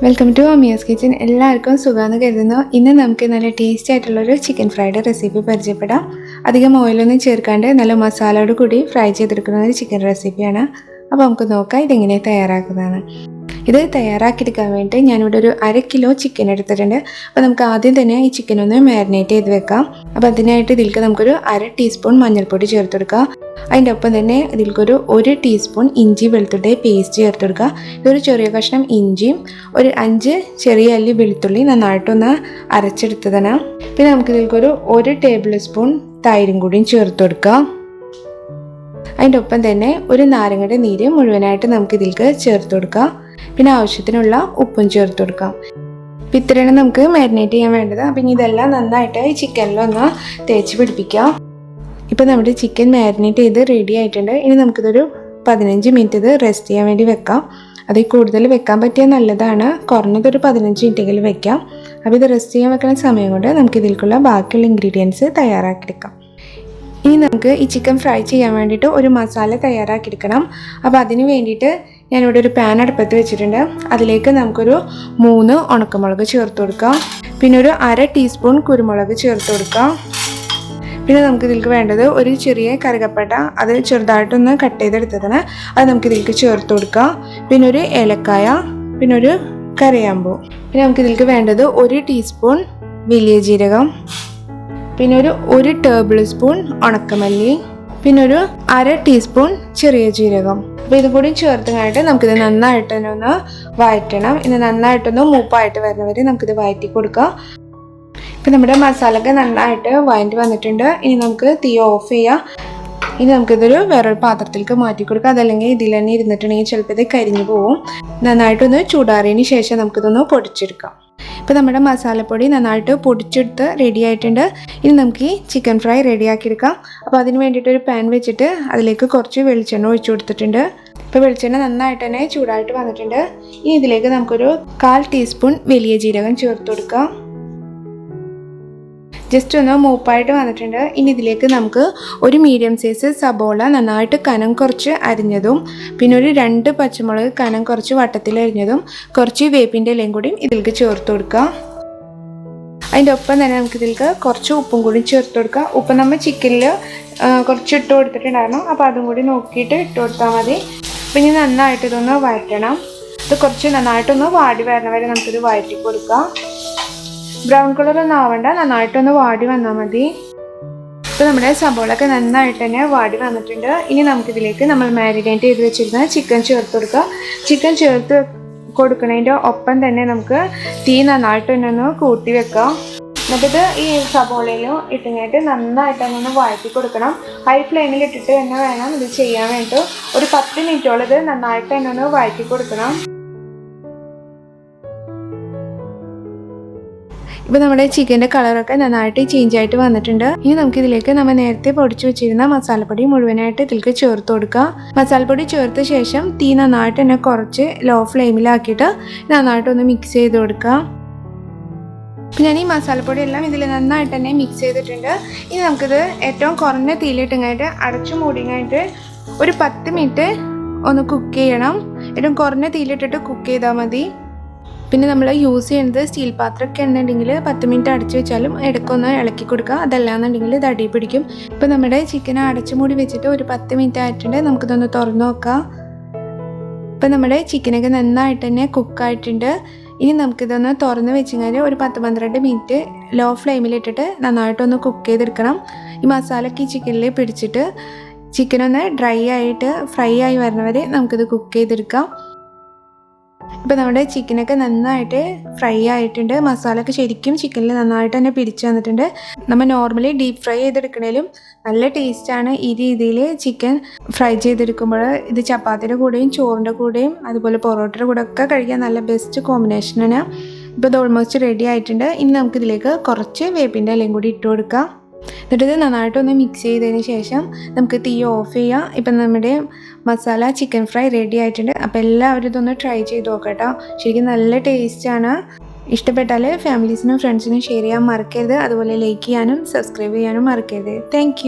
Welcome to Amiyas kitchen. എല്ലാവർക്കും സുഖമാണെന്ന് കരുതുന്നു. ഇന്ന് നമുക്ക് നല്ല ടേസ്റ്റി ആയിട്ടുള്ളൊരു ചിക്കൻ ഫ്രൈഡ് റെസിപ്പി പരിചയപ്പെടാം. അധികം ഓയിലൊന്നും ചേർക്കാണ്ട് നല്ല മസാലയോട് കൂടി ഫ്രൈ ചെയ്തെടുക്കുന്ന ഒരു ചിക്കൻ റെസിപ്പിയാണ്. അപ്പോൾ നമുക്ക് നോക്കാം ഇതെങ്ങനെ തയ്യാറാക്കുന്നതാണ്. ഇത് തയ്യാറാക്കിയെടുക്കാൻ വേണ്ടി ഞാനിവിടെ ഒരു 1/2 കിലോ ചിക്കൻ എടുത്തിട്ടുണ്ട്. അപ്പോൾ നമുക്ക് ആദ്യം തന്നെ ഈ ചിക്കൻ ഒന്ന് മാരിനേറ്റ് ചെയ്ത് വെക്കാം. അപ്പോൾ അതിനായിട്ട് ഇതിലേക്ക് നമുക്കൊരു 1/2 ടീസ്പൂൺ മഞ്ഞൾപ്പൊടി ചേർത്ത് കൊടുക്കാം. അതിൻ്റെ ഒപ്പം തന്നെ ഇതിലേക്കൊരു 1 ടീസ്പൂൺ ഇഞ്ചി വെളുത്തുള്ളി പേസ്റ്റ് ചേർത്ത് കൊടുക്കുക. ഇതൊരു ചെറിയ കഷ്ണം ഇഞ്ചിയും ഒരു 5 ചെറിയ അല്ലി വെളുത്തുള്ളി നന്നായിട്ടൊന്ന് അരച്ചെടുത്തതാണ്. പിന്നെ നമുക്ക് ഇതിലേക്കൊരു 1 ടേബിൾ സ്പൂൺ തൈരും കൂടിയും ചേർത്ത് കൊടുക്കാം. അതിൻ്റെ ഒപ്പം തന്നെ ഒരു നാരങ്ങയുടെ നീര് മുഴുവനായിട്ട് നമുക്ക് ഇതിലേക്ക് ചേർത്ത് കൊടുക്കാം. പിന്നെ ആവശ്യത്തിനുള്ള ഉപ്പും ചേർത്ത് കൊടുക്കാം. അപ്പം ഇത്രയാണ് നമുക്ക് മാരിനേറ്റ് ചെയ്യാൻ വേണ്ടത്. അപ്പം ഇനി ഇതെല്ലാം നന്നായിട്ട് ഈ ചിക്കനിലൊന്ന് തേച്ച് പിടിപ്പിക്കാം. ഇപ്പോൾ നമ്മുടെ ചിക്കൻ മാരിനേറ്റ് ചെയ്ത് റെഡി ആയിട്ടുണ്ട്. ഇനി നമുക്കിതൊരു 15 മിനിറ്റ് ഇത് റെസ്റ്റ് ചെയ്യാൻ വേണ്ടി വെക്കാം. അതിൽ കൂടുതൽ വെക്കാൻ പറ്റിയാൽ നല്ലതാണ്. കുറഞ്ഞതൊരു 15 മിനിറ്റെങ്കിലും വെക്കാം. അപ്പോൾ ഇത് റെസ്റ്റ് ചെയ്യാൻ വെക്കുന്ന സമയം കൊണ്ട് നമുക്ക് ഇതിലേക്കുള്ള ബാക്കിയുള്ള ഇൻഗ്രീഡിയൻസ് തയ്യാറാക്കിയെടുക്കാം. ഇനി നമുക്ക് ഈ ചിക്കൻ ഫ്രൈ ചെയ്യാൻ വേണ്ടിയിട്ട് ഒരു മസാല തയ്യാറാക്കിയെടുക്കണം. അപ്പോൾ അതിന് വേണ്ടിയിട്ട് ഞാനിവിടെ ഒരു പാൻ അടുപ്പത്ത് വെച്ചിട്ടുണ്ട്. അതിലേക്ക് നമുക്കൊരു 3 ഉണക്കമുളക് ചേർത്ത് കൊടുക്കാം. പിന്നെ ഒരു 1/2 ടീസ്പൂൺ കുരുമുളക് ചേർത്ത് കൊടുക്കാം. പിന്നെ നമുക്ക് ഇതിലേക്ക് വേണ്ടത് ഒരു ചെറിയ കറുകപ്പട്ട, അത് ചെറുതായിട്ടൊന്ന് കട്ട് ചെയ്തെടുത്തതാണ്. അത് നമുക്ക് ഇതിലേക്ക് ചേർത്ത് കൊടുക്കാം. പിന്നെ ഒരു ഏലക്കായ, പിന്നെ ഒരു കരയാമ്പൂ. പിന്നെ നമുക്ക് ഇതിലേക്ക് വേണ്ടത് 1 ടീസ്പൂൺ വലിയ ജീരകം, പിന്നെ ഒരു 1 ടേബിൾ സ്പൂൺ ഉണക്കമല്ലി, പിന്നെ ഒരു 1/2 ടീസ്പൂൺ ചെറിയ ജീരകം. അപ്പോൾ ഇതും കൂടി ചേർത്തുകഴിഞ്ഞിട്ട് നമുക്കിത് നന്നായിട്ട് തന്നെ ഒന്ന് വഴറ്റണം. ഇത് നന്നായിട്ടൊന്ന് മൂപ്പായിട്ട് വരുന്നവരെ നമുക്കിത് വഴറ്റി കൊടുക്കാം. ഇപ്പം നമ്മുടെ മസാലയൊക്കെ നന്നായിട്ട് വഴറ്റി വന്നിട്ടുണ്ട്. ഇനി നമുക്ക് തീ ഓഫ് ചെയ്യാം. ഇനി നമുക്കിതൊരു വേറൊരു പാത്രത്തിലേക്ക് മാറ്റി കൊടുക്കാം. അതല്ലെങ്കിൽ ഇതിൽ തന്നെ ഇരുന്നിട്ടുണ്ടെങ്കിൽ ചിലപ്പോൾ ഇത് കരിഞ്ഞു പോവും. നന്നായിട്ടൊന്ന് ചൂടാറിയതിന് ശേഷം നമുക്കിതൊന്ന് പൊടിച്ചെടുക്കാം. ഇപ്പോൾ നമ്മുടെ മസാലപ്പൊടി നന്നായിട്ട് പൊടിച്ചെടുത്ത് റെഡി ആയിട്ടുണ്ട്. ഇനി നമുക്ക് ഈ ചിക്കൻ ഫ്രൈ റെഡിയാക്കിയെടുക്കാം. അപ്പോൾ അതിന് വേണ്ടിയിട്ടൊരു പാൻ വെച്ചിട്ട് അതിലേക്ക് കുറച്ച് വെളിച്ചെണ്ണ ഒഴിച്ചു കൊടുത്തിട്ടുണ്ട്. ഇപ്പോൾ വെളിച്ചെണ്ണ നന്നായിട്ട് തന്നെ ചൂടായിട്ട് വന്നിട്ടുണ്ട്. ഇനി ഇതിലേക്ക് നമുക്കൊരു 1/4 ടീസ്പൂൺ വലിയ ജീരകം ചേർത്ത് കൊടുക്കാം. ജസ്റ്റ് ഒന്ന് മൂപ്പായിട്ട് വന്നിട്ടുണ്ട്. ഇനി ഇതിലേക്ക് നമുക്ക് ഒരു മീഡിയം സൈസ് സബോള നന്നായിട്ട് കനം കുറച്ച് അരിഞ്ഞതും, പിന്നെ ഒരു 2 പച്ചമുളക് കനം കുറച്ച് വട്ടത്തിൽ അരിഞ്ഞതും, കുറച്ച് വേപ്പിൻ്റെ ഇലയും കൂടി ഇതിലേക്ക് ചേർത്ത് കൊടുക്കുക. അതിൻ്റെ ഒപ്പം തന്നെ നമുക്ക് ഇതിലേക്ക് കുറച്ച് ഉപ്പും കൂടി ചേർത്ത് കൊടുക്കുക. ഉപ്പ് നമ്മൾ ചിക്കനിൽ കുറച്ച് ഇട്ട് കൊടുത്തിട്ടുണ്ടായിരുന്നു. അപ്പോൾ അതും കൂടി നോക്കിയിട്ട് ഇട്ട് കൊടുത്താൽ മതി. അപ്പം ഇനി നന്നായിട്ട് ഇതൊന്ന് വഴറ്റണം. ഇത് കുറച്ച് നന്നായിട്ടൊന്ന് വാടി വരണ വരെ നമുക്കിത് വഴറ്റി കൊടുക്കാം. ബ്രൗൺ കളറൊന്നും ആവണ്ട, നന്നായിട്ടൊന്ന് വാടി വന്നാൽ മതി. ഇപ്പോൾ നമ്മുടെ സബോളൊക്കെ നന്നായിട്ട് തന്നെ വാടി വന്നിട്ടുണ്ട്. ഇനി നമുക്കിതിലേക്ക് നമ്മൾ മാരിനേറ്റ് ചെയ്ത് വെച്ചിരുന്ന ചിക്കൻ ചേർത്ത് കൊടുക്കുക. ചിക്കൻ ചേർത്ത് കൊടുക്കുന്നതിൻ്റെ ഒപ്പം തന്നെ നമുക്ക് തീ നന്നായിട്ട് തന്നെ ഒന്ന് കൂട്ടി വെക്കാം. എന്നിട്ടിത് ഈ സബോളയിലും ഇട്ടിങ്ങായിട്ട് നന്നായിട്ട് തന്നെ ഒന്ന് വഴറ്റി കൊടുക്കണം. ഹൈ ഫ്ലെയിമിൽ ഇട്ടിട്ട് തന്നെ വേണം ഇത് ചെയ്യാൻ വേണ്ടിയിട്ട്. ഒരു 10 മിനിറ്റോളം ഇത് നന്നായിട്ട് തന്നെ ഒന്ന് വഴറ്റി കൊടുക്കണം. ഇപ്പോൾ നമ്മുടെ ചിക്കൻ്റെ കളറൊക്കെ നന്നായിട്ട് ചേഞ്ച് ആയിട്ട് വന്നിട്ടുണ്ട്. ഇനി നമുക്കിതിലേക്ക് നമ്മൾ നേരത്തെ പൊടിച്ച് വെച്ചിരുന്ന മസാലപ്പൊടി മുഴുവനായിട്ട് ഇതിലേക്ക് ചേർത്ത് കൊടുക്കുക. മസാലപ്പൊടി ചേർത്ത ശേഷം തീ നന്നായിട്ട് തന്നെ കുറച്ച് ലോ ഫ്ലെയിമിലാക്കിയിട്ട് നന്നായിട്ടൊന്ന് മിക്സ് ചെയ്ത് കൊടുക്കുക. അപ്പോൾ ഞാൻ ഈ മസാലപ്പൊടി എല്ലാം ഇതിൽ നന്നായിട്ട് തന്നെ മിക്സ് ചെയ്തിട്ടുണ്ട്. ഇനി നമുക്കിത് ഏറ്റവും കുറഞ്ഞ തീയിലിട്ടുങ്ങായിട്ട് അടച്ചു മൂടിങ്ങായിട്ട് ഒരു 10 മിനിറ്റ് ഒന്ന് കുക്ക് ചെയ്യണം. ഏറ്റവും കുറഞ്ഞ തീയിലിട്ടിട്ട് കുക്ക് ചെയ്താൽ മതി. പിന്നെ നമ്മൾ യൂസ് ചെയ്യുന്നത് സ്റ്റീൽ പാത്രമൊക്കെ ഉണ്ടെങ്കിൽ 10 മിനിറ്റ് അടച്ചു വെച്ചാലും ഇടയ്ക്കൊന്ന് ഇളക്കി കൊടുക്കുക. അതല്ലാന്നുണ്ടെങ്കിൽ ഇത് അടി പിടിക്കും. ഇപ്പോൾ നമ്മുടെ ചിക്കൻ അടച്ചു മൂടി വെച്ചിട്ട് ഒരു 10 മിനിറ്റ് ആയിട്ടുണ്ട്. നമുക്കിതൊന്ന് തുറന്ന് നോക്കാം. ഇപ്പോൾ നമ്മുടെ ചിക്കനൊക്കെ നന്നായിട്ട് തന്നെ കുക്കായിട്ടുണ്ട്. ഇനി നമുക്കിതൊന്ന് തുറന്ന് വെച്ച് കഴിഞ്ഞാൽ ഒരു 10-12 മിനിറ്റ് ലോ ഫ്ലെയിമിലിട്ടിട്ട് നന്നായിട്ടൊന്ന് കുക്ക് ചെയ്തെടുക്കണം. ഈ മസാലയൊക്കെ ഈ ചിക്കനിൽ പിടിച്ചിട്ട് ചിക്കനൊന്ന് ഡ്രൈ ആയിട്ട് ഫ്രൈ ആയി വരുന്നവരെ നമുക്കിത് കുക്ക് ചെയ്തെടുക്കാം. ഇപ്പോൾ നമ്മുടെ ചിക്കനൊക്കെ നന്നായിട്ട് ഫ്രൈ ആയിട്ടുണ്ട്. മസാലയൊക്കെ ശരിക്കും ചിക്കനിൽ നന്നായിട്ട് തന്നെ പിടിച്ചു വന്നിട്ടുണ്ട്. നമ്മൾ നോർമലി ഡീപ്പ് ഫ്രൈ ചെയ്തെടുക്കണേലും നല്ല ടേസ്റ്റാണ് ഈ രീതിയിൽ ചിക്കൻ ഫ്രൈ ചെയ്തെടുക്കുമ്പോൾ. ഇത് ചപ്പാത്തിയുടെ കൂടെയും ചോറിൻ്റെ കൂടെയും അതുപോലെ പൊറോട്ടയുടെ കൂടെ ഒക്കെ കഴിക്കാൻ നല്ല ബെസ്റ്റ് കോമ്പിനേഷനാണ്. ഇപ്പോൾ ഇത് ഓൾമോസ്റ്റ് റെഡി ആയിട്ടുണ്ട്. ഇനി നമുക്കിതിലേക്ക് കുറച്ച് വേപ്പിൻ്റെ ഇലയും കൂടി ഇട്ട് കൊടുക്കാം. എന്നിട്ട് ഇത് നന്നായിട്ടൊന്ന് മിക്സ് ചെയ്തതിന് ശേഷം നമുക്ക് തീ ഓഫ് ചെയ്യാം. ഇപ്പം നമ്മുടെ മസാല ചിക്കൻ ഫ്രൈ റെഡി ആയിട്ടുണ്ട്. അപ്പോൾ എല്ലാവരും ഇതൊന്ന് ട്രൈ ചെയ്ത് നോക്കട്ടോ. ശരിക്കും നല്ല ടേസ്റ്റാണ്. ഇഷ്ടപ്പെട്ടാൽ ഫാമിലീസിനും ഫ്രണ്ട്സിനും ഷെയർ ചെയ്യാൻ മറക്കരുത്. അതുപോലെ ലൈക്ക് ചെയ്യാനും സബ്സ്ക്രൈബ് ചെയ്യാനും മറക്കരുത്. താങ്ക്